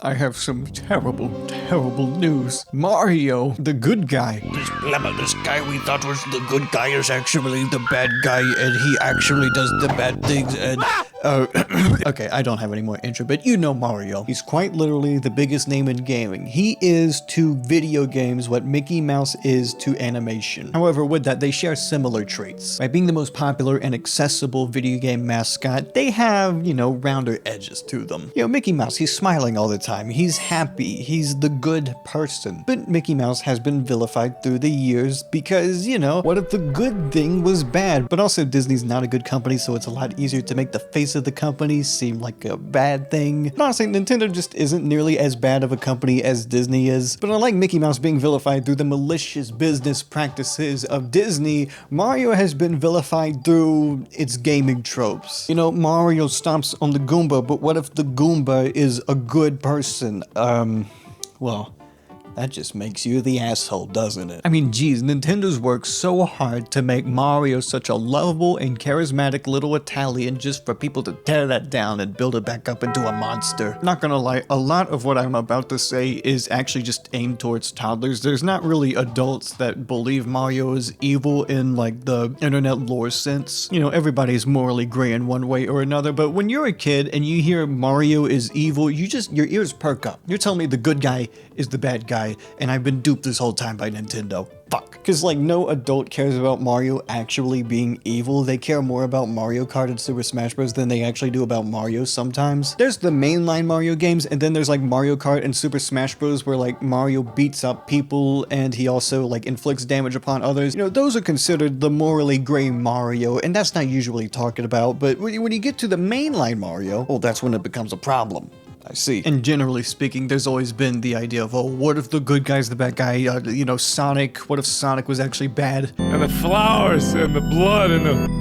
I have some terrible, terrible news. Mario, the good guy. This guy we thought was the good guy is actually the bad guy, and he actually does the bad things, and... okay, I don't have any more intro, but you know Mario. He's quite literally the biggest name in gaming. He is to video games what Mickey Mouse is to animation. However, with that, they share similar traits. By being the most popular and accessible video game mascot, they have, you know, rounder edges to them. You know, Mickey Mouse, he's smiling all the time. He's happy. He's the good person. But Mickey Mouse has been vilified through the years because, you know, what if the good thing was bad? But also, Disney's not a good company, so it's a lot easier to make the face of the company seem like a bad thing. But honestly, Nintendo just isn't nearly as bad of a company as Disney is. But unlike Mickey Mouse being vilified through the malicious business practices of Disney, Mario has been vilified through its gaming tropes. You know, Mario stomps on the Goomba, but what if the Goomba is a good person? Well, that just makes you the asshole, doesn't it? I mean, geez, Nintendo's worked so hard to make Mario such a lovable and charismatic little Italian just for people to tear that down and build it back up into a monster. Not gonna lie, a lot of what I'm about to say is actually just aimed towards toddlers. There's not really adults that believe Mario is evil in like the internet lore sense. You know, everybody's morally gray in one way or another, but when you're a kid and you hear Mario is evil, your ears perk up. You're telling me the good guy is the bad guy, and I've been duped this whole time by Nintendo. Fuck. Because like no adult cares about Mario actually being evil. They care more about Mario Kart and Super Smash Bros. Than they actually do about Mario sometimes. There's the mainline Mario games, and then there's like Mario Kart and Super Smash Bros. Where like Mario beats up people and he also like inflicts damage upon others. You know, those are considered the morally gray Mario, and that's not usually talked about. But when you get to the mainline Mario, well, that's when it becomes a problem. I see. And generally speaking, there's always been the idea of, oh, what if the good guy's the bad guy? You know, Sonic, what if Sonic was actually bad? And the flowers and the blood and the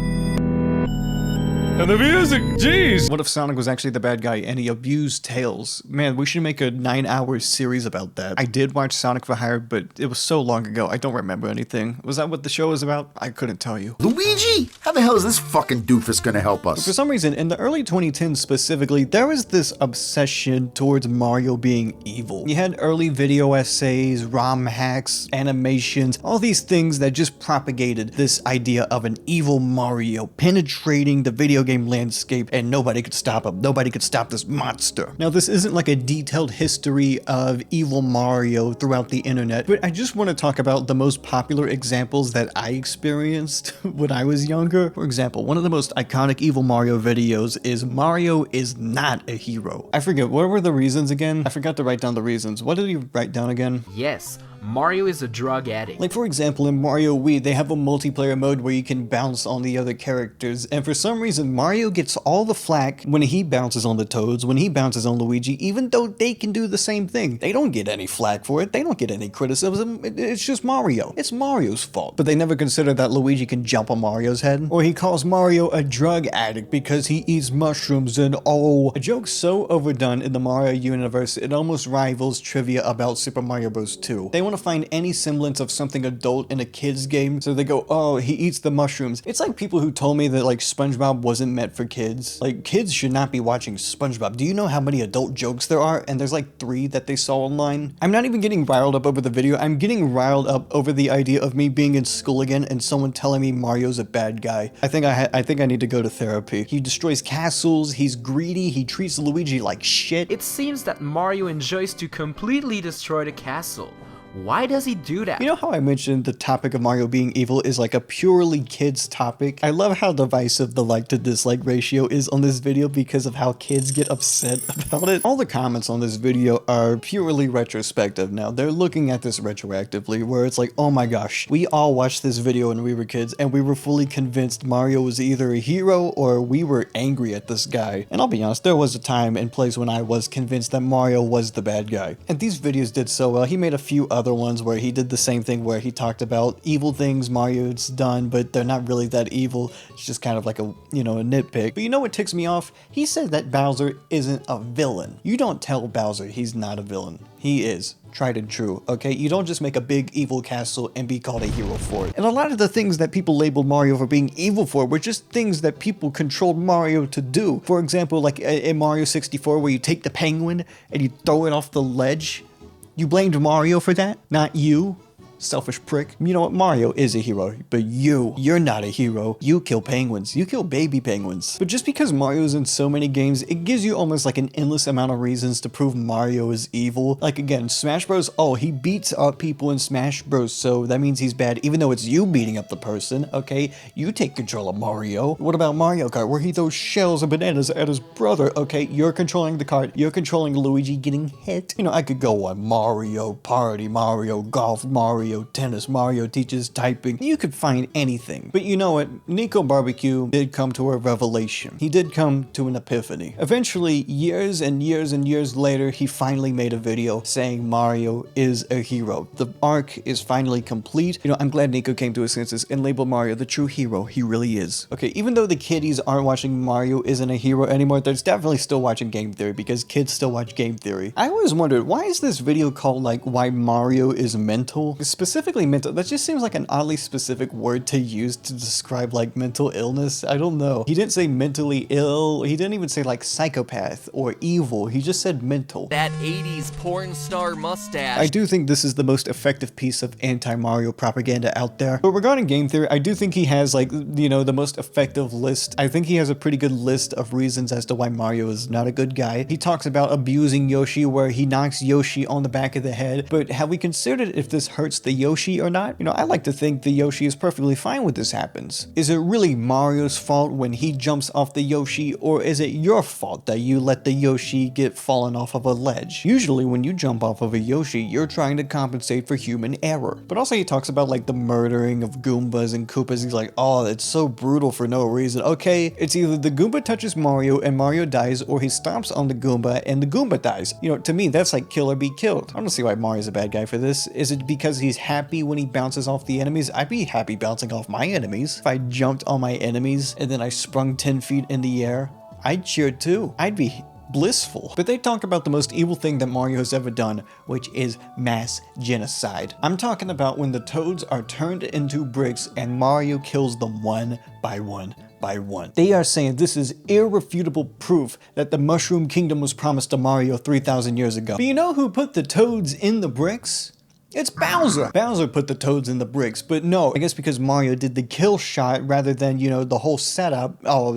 music, jeez! What if Sonic was actually the bad guy and he abused Tails? Man, we should make a 9-hour series about that. I did watch Sonic for Hire, but it was so long ago, I don't remember anything. Was that what the show was about? I couldn't tell you. Luigi? How the hell is this fucking doofus gonna help us? But for some reason, in the early 2010s specifically, there was this obsession towards Mario being evil. You had early video essays, ROM hacks, animations, all these things that just propagated this idea of an evil Mario penetrating the video game landscape, and nobody could stop him. Nobody could stop this monster. Now, this isn't like a detailed history of evil Mario throughout the internet, but I just want to talk about the most popular examples that I experienced when I was younger. For example, one of the most iconic evil Mario videos is Mario is not a hero. I forget, what were the reasons again? I forgot to write down the reasons. What did he write down again? Yes, Mario is a drug addict. Like, for example, in Mario Wii, they have a multiplayer mode where you can bounce on the other characters, and for some reason, Mario gets all the flack when he bounces on the Toads, when he bounces on Luigi, even though they can do the same thing. They don't get any flack for it. They don't get any criticism. It's just Mario. It's Mario's fault. But they never consider that Luigi can jump on Mario's head. Or he calls Mario a drug addict because he eats mushrooms and oh. A joke so overdone in the Mario universe, it almost rivals trivia about Super Mario Bros. 2. They want to find any semblance of something adult in a kid's game, so they go, oh, he eats the mushrooms. It's like people who told me that like SpongeBob wasn't meant for kids. Like, kids should not be watching SpongeBob. Do you know how many adult jokes there are? And there's like 3 that they saw online. I'm not even getting riled up over the video. I'm getting riled up over the idea of me being in school again and someone telling me Mario's a bad guy. I think I need to go to therapy. He destroys castles, he's greedy, he treats Luigi like shit. It seems that Mario enjoys to completely destroy the castle. Why does he do that? You know how I mentioned the topic of Mario being evil is like a purely kids topic? I love how divisive the like to dislike ratio is on this video because of how kids get upset about it. All the comments on this video are purely retrospective now. They're looking at this retroactively where it's like, oh my gosh, we all watched this video when we were kids and we were fully convinced Mario was either a hero or we were angry at this guy. And I'll be honest, there was a time and place when I was convinced that Mario was the bad guy. And these videos did so well. He made a few other ones where he did the same thing where he talked about evil things Mario's done, but they're not really that evil. It's just kind of like a, you know, a nitpick. But you know what ticks me off? He said that Bowser isn't a villain. You don't tell Bowser he's not a villain. He is. Tried and true, okay? You don't just make a big evil castle and be called a hero for it. And a lot of the things that people labeled Mario for being evil for were just things that people controlled Mario to do. For example, like in Mario 64 where you take the penguin and you throw it off the ledge. You blamed Mario for that, not you. Selfish prick. You know what? Mario is a hero, but you're not a hero. You kill penguins. You kill baby penguins. But just because Mario's in so many games, it gives you almost like an endless amount of reasons to prove Mario is evil. Like again, Smash Bros. Oh, he beats up people in Smash Bros. So that means he's bad, even though it's you beating up the person, okay? You take control of Mario. What about Mario Kart, where he throws shells and bananas at his brother, okay? You're controlling the kart. You're controlling Luigi getting hit. You know, I could go on Mario Party, Mario Golf, Mario Tennis, Mario teaches typing. You could find anything. But you know what? Nico Barbecue did come to a revelation. He did come to an epiphany. Eventually, years and years and years later, he finally made a video saying Mario is a hero. The arc is finally complete. You know, I'm glad Nico came to his senses and labeled Mario the true hero. He really is. Okay, even though the kiddies aren't watching Mario isn't a hero anymore, there's definitely still watching Game Theory because kids still watch Game Theory. I always wondered, why is this video called like why Mario is mental? Specifically mental, that just seems like an oddly specific word to use to describe like mental illness. I don't know. He didn't say mentally ill. He didn't even say like psychopath or evil. He just said mental. That 80s porn star mustache. I do think this is the most effective piece of anti-Mario propaganda out there. But regarding Game Theory, I do think he has like, you know, the most effective list. I think he has a pretty good list of reasons as to why Mario is not a good guy. He talks about abusing Yoshi where he knocks Yoshi on the back of the head. But have we considered if this hurts the Yoshi or not? You know, I like to think the Yoshi is perfectly fine when this happens. Is it really Mario's fault when he jumps off the Yoshi, or is it your fault that you let the Yoshi get fallen off of a ledge? Usually when you jump off of a Yoshi, you're trying to compensate for human error. But also he talks about like the murdering of Goombas and Koopas. He's like, oh, it's so brutal for no reason. Okay, it's either the Goomba touches Mario and Mario dies, or he stomps on the Goomba and the Goomba dies. You know, to me, that's like kill or be killed. I don't see why Mario's a bad guy for this. Is it because he's happy when he bounces off the enemies? I'd be happy bouncing off my enemies. If I jumped on my enemies and then I sprung 10 feet in the air, I'd cheer too. I'd be blissful. But they talk about the most evil thing that Mario has ever done, which is mass genocide. I'm talking about when the Toads are turned into bricks and Mario kills them one by one. They are saying this is irrefutable proof that the Mushroom Kingdom was promised to Mario 3,000 years ago. But you know who put the Toads in the bricks? It's Bowser! Bowser put the Toads in the bricks, but no, I guess because Mario did the kill shot rather than, you know, the whole setup. Oh,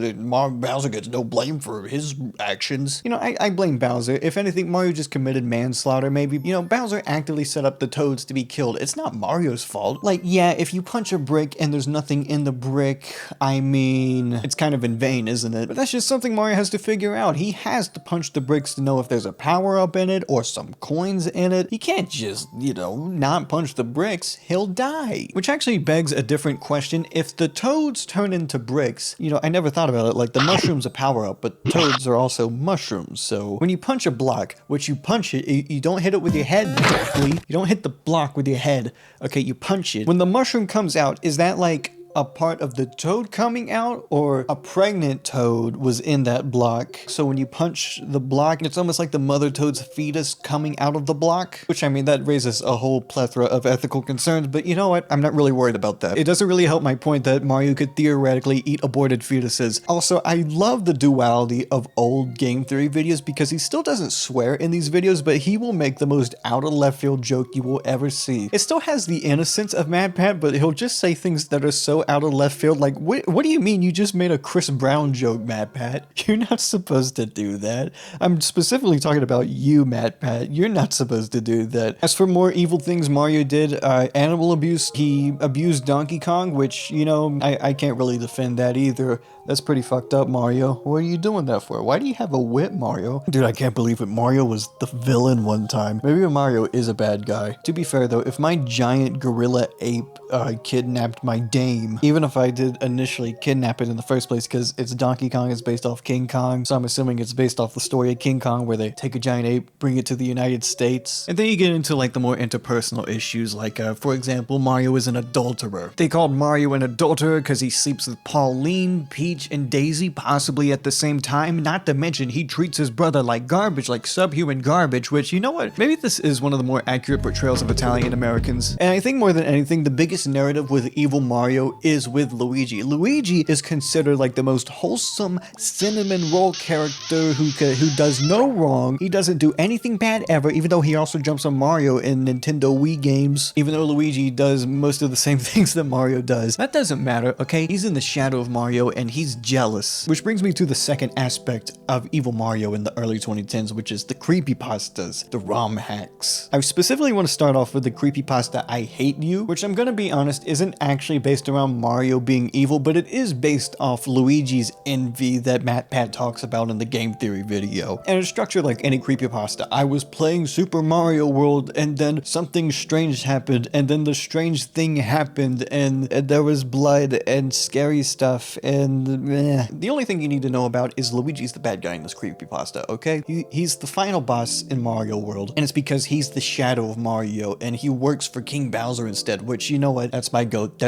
Bowser gets no blame for his actions. You know, I blame Bowser. If anything, Mario just committed manslaughter, maybe. You know, Bowser actively set up the Toads to be killed. It's not Mario's fault. Like, yeah, if you punch a brick and there's nothing in the brick, I mean, it's kind of in vain, isn't it? But that's just something Mario has to figure out. He has to punch the bricks to know if there's a power-up in it or some coins in it. He can't just, you know, not punch the bricks, he'll die. Which actually begs a different question. If the Toads turn into bricks, you know, I never thought about it, like the mushroom's a power-up, but Toads are also mushrooms. So when you punch a block, which you punch it, you don't hit it with your head directly. You don't hit the block with your head. Okay, you punch it. When the mushroom comes out, is that like a part of the Toad coming out, or a pregnant Toad was in that block? So when you punch the block, it's almost like the mother Toad's fetus coming out of the block, which I mean, that raises a whole plethora of ethical concerns, but you know what? I'm not really worried about that. It doesn't really help my point that Mario could theoretically eat aborted fetuses. Also, I love the duality of old Game Theory videos because he still doesn't swear in these videos, but he will make the most out of left field joke you will ever see. It still has the innocence of Mad Pat, but he'll just say things that are so out of left field. Like, what do you mean you just made a Chris Brown joke, Matt Pat? You're not supposed to do that. I'm specifically talking about you, Matt Pat. You're not supposed to do that. As for more evil things Mario did, animal abuse. He abused Donkey Kong, which, you know, I can't really defend that either. That's pretty fucked up, Mario. What are you doing that for? Why do you have a whip, Mario? Dude, I can't believe it. Mario was the villain one time. Maybe Mario is a bad guy. To be fair though, if my giant gorilla ape kidnapped my dame. Even if I did initially kidnap it in the first place, because it's Donkey Kong, it's based off King Kong, so I'm assuming it's based off the story of King Kong where they take a giant ape, bring it to the United States. And then you get into like the more interpersonal issues, like for example, Mario is an adulterer. They called Mario an adulterer because he sleeps with Pauline, Peach, and Daisy possibly at the same time, not to mention he treats his brother like garbage, like subhuman garbage, which, you know what, maybe this is one of the more accurate portrayals of Italian Americans. And I think more than anything, the biggest narrative with evil Mario is with Luigi. Luigi is considered like the most wholesome cinnamon roll character who does no wrong. He doesn't do anything bad ever, even though he also jumps on Mario in Nintendo Wii games, even though Luigi does most of the same things that Mario does. That doesn't matter, okay? He's in the shadow of Mario and he's jealous. Which brings me to the second aspect of evil Mario in the early 2010s, which is the creepypastas, the ROM hacks. I specifically want to start off with the creepypasta I Hate You, which I'm gonna be honest isn't actually based around Mario being evil, but it is based off Luigi's envy that MatPat talks about in the game theory video. And it's structured like any creepypasta. I was playing Super Mario World and then something strange happened, and then the strange thing happened, and there was blood and scary stuff, and the only thing you need to know about is Luigi's the bad guy in this creepypasta, okay? He's the final boss in Mario World, and it's because he's the shadow of Mario, and he works for King Bowser instead, which, you know what, that's my goat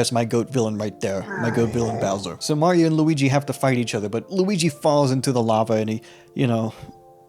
villain right there, my goat villain Bowser. So Mario and Luigi have to fight each other, but Luigi falls into the lava and he, you know,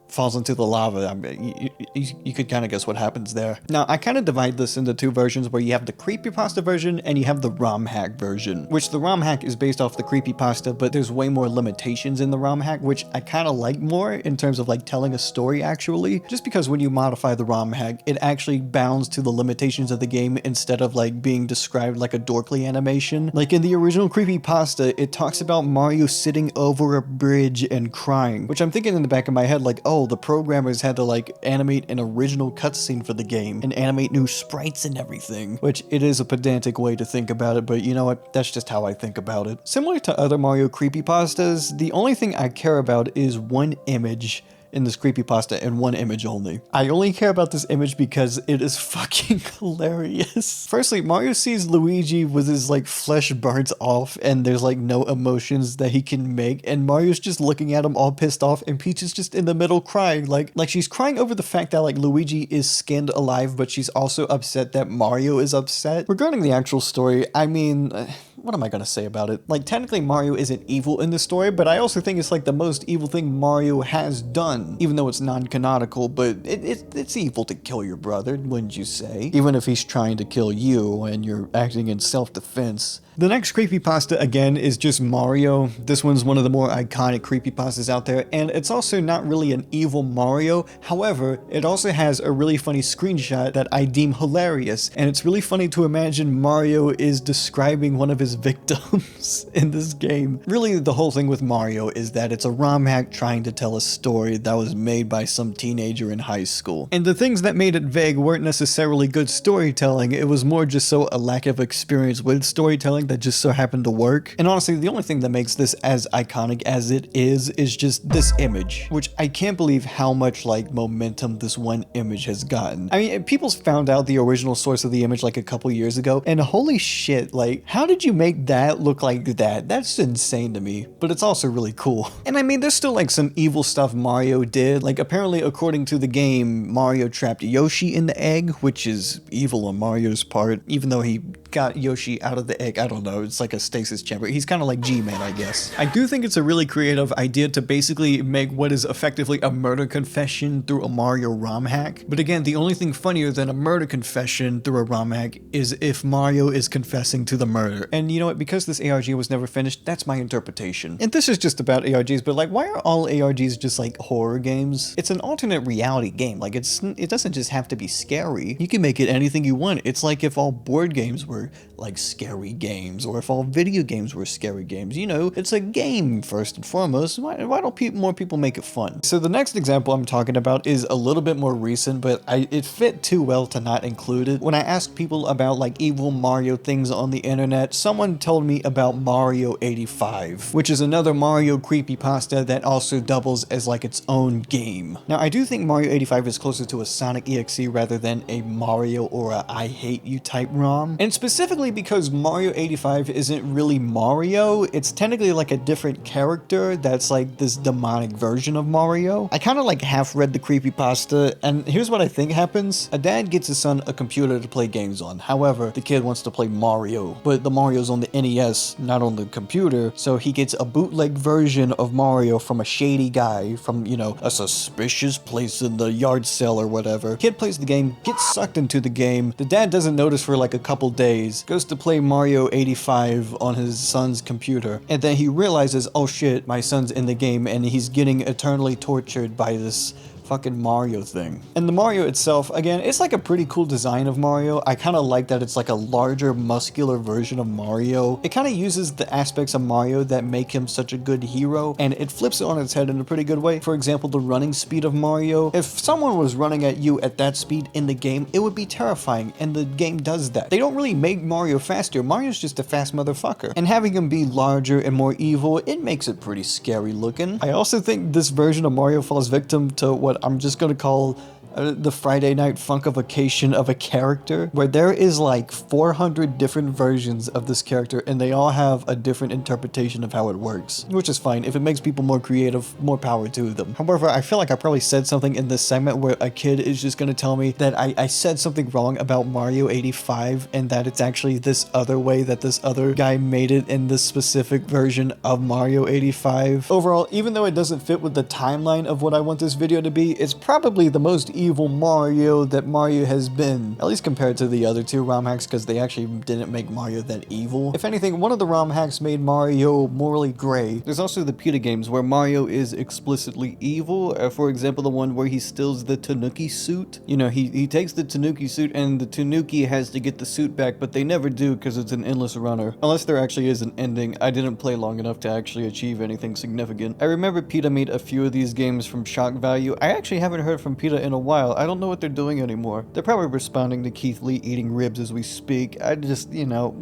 falls into the lava. I mean, you could kind of guess what happens there. Now, I kind of divide this into two versions where you have the creepypasta version and you have the ROM hack version, which the ROM hack is based off the creepypasta, but there's way more limitations in the ROM hack, which I kind of like more in terms of like telling a story actually, just because when you modify the ROM hack, it actually bounds to the limitations of the game instead of like being described like a dorkly animation. Like in the original creepypasta, it talks about Mario sitting over a bridge and crying, which I'm thinking in the back of my head like, oh, the programmers had to like animate an original cutscene for the game and animate new sprites and everything, which it is a pedantic way to think about it, but you know what, that's just how I think about it. Similar to other Mario creepypastas, the only thing I care about is one image in this creepypasta and one image only. I only care about this image because it is fucking hilarious. Firstly, Mario sees Luigi with his like flesh burnt off and there's like no emotions that he can make, and Mario's just looking at him all pissed off, and Peach is just in the middle crying, like she's crying over the fact that like Luigi is skinned alive, but she's also upset that Mario is upset. Regarding the actual story, I mean, what am I gonna say about it? Like, technically Mario isn't evil in the story, but I also think it's like the most evil thing Mario has done, even though it's non-canonical, but it's evil to kill your brother, wouldn't you say? Even if he's trying to kill you and you're acting in self-defense. The next creepypasta, again, is just Mario. This one's one of the more iconic creepypastas out there, and it's also not really an evil Mario. However, it also has a really funny screenshot that I deem hilarious, and it's really funny to imagine Mario is describing one of his victims in this game. Really, the whole thing with Mario is that it's a ROM hack trying to tell a story that was made by some teenager in high school. And the things that made it vague weren't necessarily good storytelling, it was more just so a lack of experience with storytelling that just so happened to work. And honestly, the only thing that makes this as iconic as it is just this image, which I can't believe how much like momentum this one image has gotten. I mean, people found out the original source of the image like a couple years ago, and holy shit, like, how did you make that look like that? That's insane to me, but it's also really cool. And I mean, there's still like some evil stuff Mario did. Like, apparently, according to the game, Mario trapped Yoshi in the egg, which is evil on Mario's part, even though he got Yoshi out of the egg. I don't know, it's like a stasis chamber. He's kind of like G-Man, I guess. I do think it's a really creative idea to basically make what is effectively a murder confession through a Mario ROM hack. But again, the only thing funnier than a murder confession through a ROM hack is if Mario is confessing to the murder. And you know what, because this ARG was never finished, that's my interpretation. And this is just about ARGs, but like, why are all ARGs just like horror games? It's an alternate reality game. Like, it doesn't just have to be scary. You can make it anything you want. It's like if all board games were like scary games. games, or if all video games were scary games. You know, it's a game first and foremost. Why don't more people make it fun? So the next example I'm talking about is a little bit more recent, but it fit too well to not include it. When I asked people about like evil Mario things on the internet, someone told me about Mario 85, which is another Mario creepypasta that also doubles as like its own game. Now, I do think Mario 85 is closer to a Sonic EXE rather than a Mario or a I Hate You type ROM. And specifically because Mario 85 isn't really Mario, it's technically like a different character that's like this demonic version of Mario. I kind of like half read the creepypasta, and here's what I think happens. A dad gets his son a computer to play games on. However, the kid wants to play Mario, but the Mario's on the NES, not on the computer, so he gets a bootleg version of Mario from a shady guy from, you know, a suspicious place in the yard sale or whatever. Kid plays the game, gets sucked into the game. The dad doesn't notice for like a couple days, goes to play Mario 85 on his son's computer, and then he realizes, oh shit, my son's in the game and he's getting eternally tortured by this fucking Mario thing. And the Mario itself, again, it's like a pretty cool design of Mario. I kind of like that it's like a larger, muscular version of Mario. It kind of uses the aspects of Mario that make him such a good hero, and it flips it on its head in a pretty good way. For example, the running speed of Mario. If someone was running at you at that speed in the game, it would be terrifying, and the game does that. They don't really make Mario faster. Mario's just a fast motherfucker. And having him be larger and more evil, it makes it pretty scary looking. I also think this version of Mario falls victim to what I'm just gonna call the Friday Night Funkification of a character, where there is like 400 different versions of this character and they all have a different interpretation of how it works, which is fine. If it makes people more creative, more power to them. However, I feel like I probably said something in this segment where a kid is just going to tell me that I said something wrong about Mario 85 and that it's actually this other way that this other guy made it in this specific version of Mario 85. Overall, even though it doesn't fit with the timeline of what I want this video to be, it's probably the most evil Mario that Mario has been, at least compared to the other two ROM hacks, because they actually didn't make Mario that evil. If anything, one of the ROM hacks made Mario morally gray. There's also the PETA games where Mario is explicitly evil. For example, the one where he steals the Tanuki suit. You know, he takes the Tanuki suit and the Tanuki has to get the suit back, but they never do because it's an endless runner. Unless there actually is an ending. I didn't play long enough to actually achieve anything significant. I remember PETA made a few of these games from shock value. I actually haven't heard from PETA in a while. I don't know what they're doing anymore. They're probably responding to Keith Lee eating ribs as we speak. I just, you know,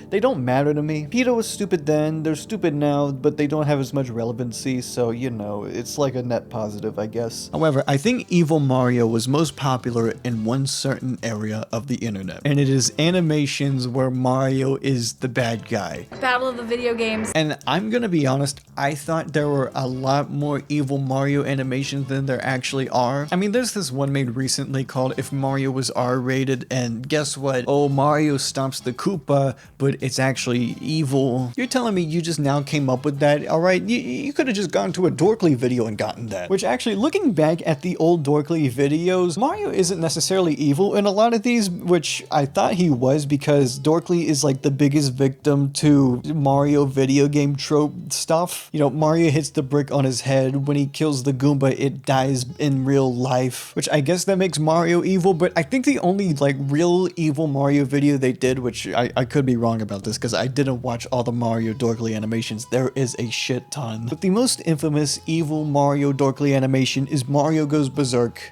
they don't matter to me. PETA was stupid then, they're stupid now, but they don't have as much relevancy, so, you know, it's like a net positive, I guess. However, I think Evil Mario was most popular in one certain area of the internet, and it is animations where Mario is the bad guy. Battle of the video games. And I'm gonna be honest, I thought there were a lot more Evil Mario animations than there actually are. I mean, there's this one made recently called If Mario Was R-Rated, and guess what? Oh, Mario stomps the Koopa, but it's actually evil. You're telling me you just now came up with that? Alright, you could have just gone to a Dorkly video and gotten that. Which actually, looking back at the old Dorkly videos, Mario isn't necessarily evil in a lot of these, which I thought he was, because Dorkly is like the biggest victim to Mario video game trope stuff. You know, Mario hits the brick on his head. When he kills the Goomba, it dies in real life, which I guess that makes Mario evil, but I think the only like real evil Mario video they did, which I could be wrong about this because I didn't watch all the Mario Dorkly animations, there is a shit ton. But the most infamous evil Mario Dorkly animation is Mario Goes Berserk.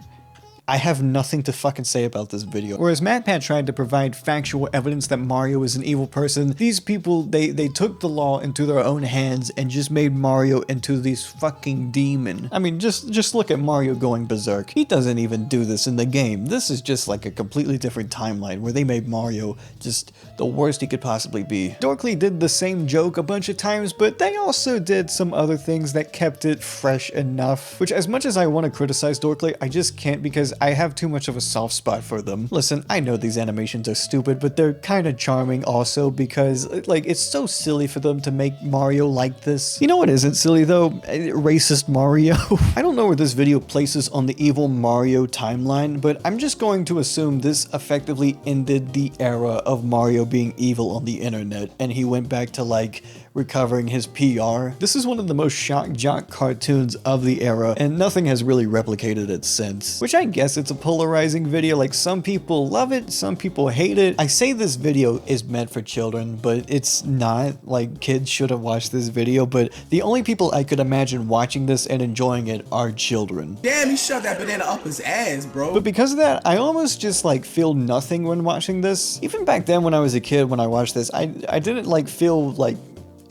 I have nothing to fucking say about this video. Whereas MatPat tried to provide factual evidence that Mario is an evil person, these people, they took the law into their own hands and just made Mario into this fucking demon. I mean, just look at Mario going berserk. He doesn't even do this in the game. This is just like a completely different timeline where they made Mario just the worst he could possibly be. Dorkly did the same joke a bunch of times, but they also did some other things that kept it fresh enough. Which, as much as I want to criticize Dorkly, I just can't, because I have too much of a soft spot for them. Listen, I know these animations are stupid, but they're kind of charming also, because like it's so silly for them to make Mario like this. You know what isn't silly though? Racist Mario. I don't know where this video places on the evil Mario timeline, but I'm just going to assume this effectively ended the era of Mario being evil on the internet, and he went back to like recovering his PR. This is one of the most shock jock cartoons of the era, and nothing has really replicated it since. Which I guess it's a polarizing video. Like, some people love it, some people hate it. I say this video is meant for children, but it's not. Like, kids should have watched this video, but the only people I could imagine watching this and enjoying it are children. Damn, he shoved that banana up his ass, bro. But because of that, I almost just like feel nothing when watching this. Even back then when I was a kid, when I watched this, I didn't like feel like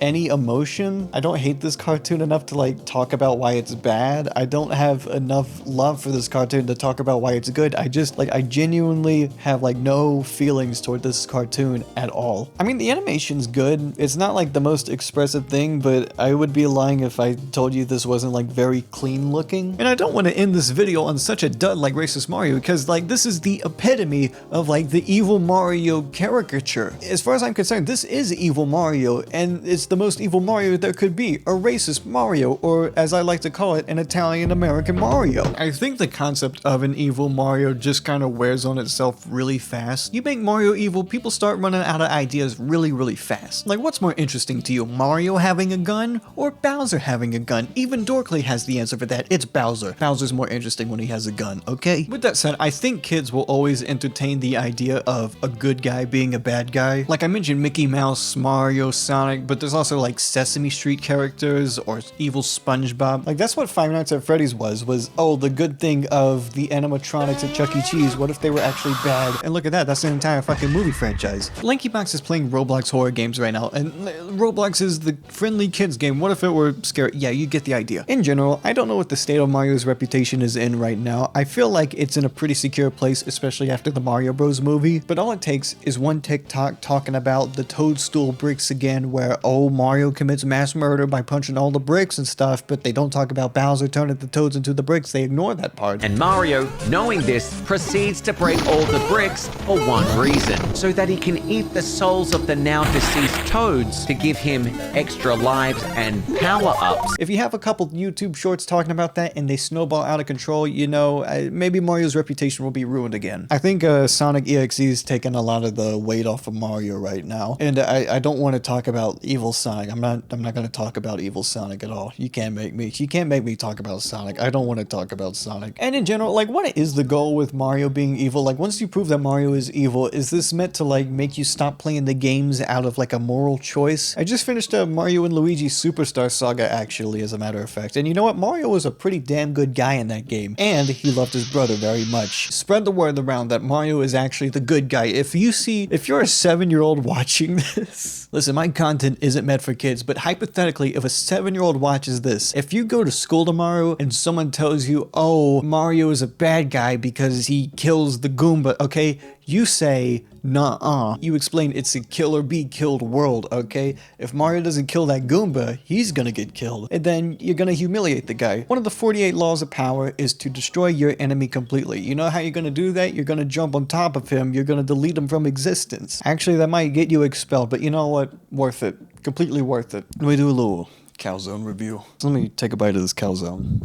any emotion. I don't hate this cartoon enough to like talk about why it's bad. I don't have enough love for this cartoon to talk about why it's good. I genuinely have like no feelings toward this cartoon at all. I mean, the animation's good. It's not like the most expressive thing, but I would be lying if I told you this wasn't like very clean looking. And I don't want to end this video on such a dud like Racist Mario, because like this is the epitome of like the evil Mario caricature. As far as I'm concerned, this is evil Mario, and it's the most evil Mario there could be, a racist Mario, or as I like to call it, an Italian-American Mario. I think the concept of an evil Mario just kind of wears on itself really fast. You make Mario evil, people start running out of ideas really fast. Like, what's more interesting to you, Mario having a gun or Bowser having a gun? Even Dorkley has the answer for that. It's Bowser. Bowser's more interesting when he has a gun, okay? With that said, I think kids will always entertain the idea of a good guy being a bad guy. Like I mentioned, Mickey Mouse, Mario, Sonic, but there's also like Sesame Street characters or evil SpongeBob. Like, that's what Five Nights at Freddy's was, oh, the good thing of the animatronics at Chuck E. Cheese. What if they were actually bad? And look at that, that's an entire fucking movie franchise. LankyBox is playing Roblox horror games right now, and Roblox is the friendly kids game. What if it were scary? Yeah, you get the idea. In general, I don't know what the state of Mario's reputation is in right now. I feel like it's in a pretty secure place, especially after the Mario Bros movie, but all it takes is one TikTok talking about the toadstool bricks again, where, oh, Mario commits mass murder by punching all the bricks and stuff, but they don't talk about Bowser turning the toads into the bricks. They ignore that part. And Mario, knowing this, proceeds to break all the bricks for one reason, so that he can eat the souls of the now deceased toads to give him extra lives and power-ups. If you have a couple YouTube shorts talking about that and they snowball out of control, you know, maybe Mario's reputation will be ruined again. I think Sonic EXE is taking a lot of the weight off of Mario right now, and I don't want to talk about evil Sonic. I'm not going to talk about evil Sonic at all. You can't make me talk about Sonic. I don't want to talk about Sonic. And in general, like, what is the goal with Mario being evil? Like, once you prove that Mario is evil, is this meant to like make you stop playing the games out of like a moral choice? I just finished a Mario and Luigi Superstar Saga, actually, as a matter of fact. And you know what? Mario was a pretty damn good guy in that game, and he loved his brother very much. Spread the word around that Mario is actually the good guy. If you're a 7-year-old watching this, listen, my content isn't meant for kids, but hypothetically, if a 7-year-old watches this, if you go to school tomorrow and someone tells you, oh, Mario is a bad guy because he kills the Goomba, okay? You say, nuh-uh. You explain it's a kill or be killed world, okay? If Mario doesn't kill that Goomba, he's gonna get killed. And then you're gonna humiliate the guy. One of the 48 laws of power is to destroy your enemy completely. You know how you're gonna do that? You're gonna jump on top of him. You're gonna delete him from existence. Actually, that might get you expelled, but you know what? Worth it. Completely worth it. Let me do a little calzone review. So let me take a bite of this calzone.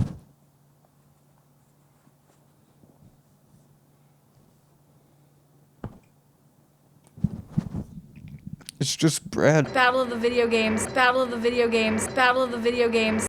It's just bread. Battle of the video games. Battle of the video games. Battle of the video games.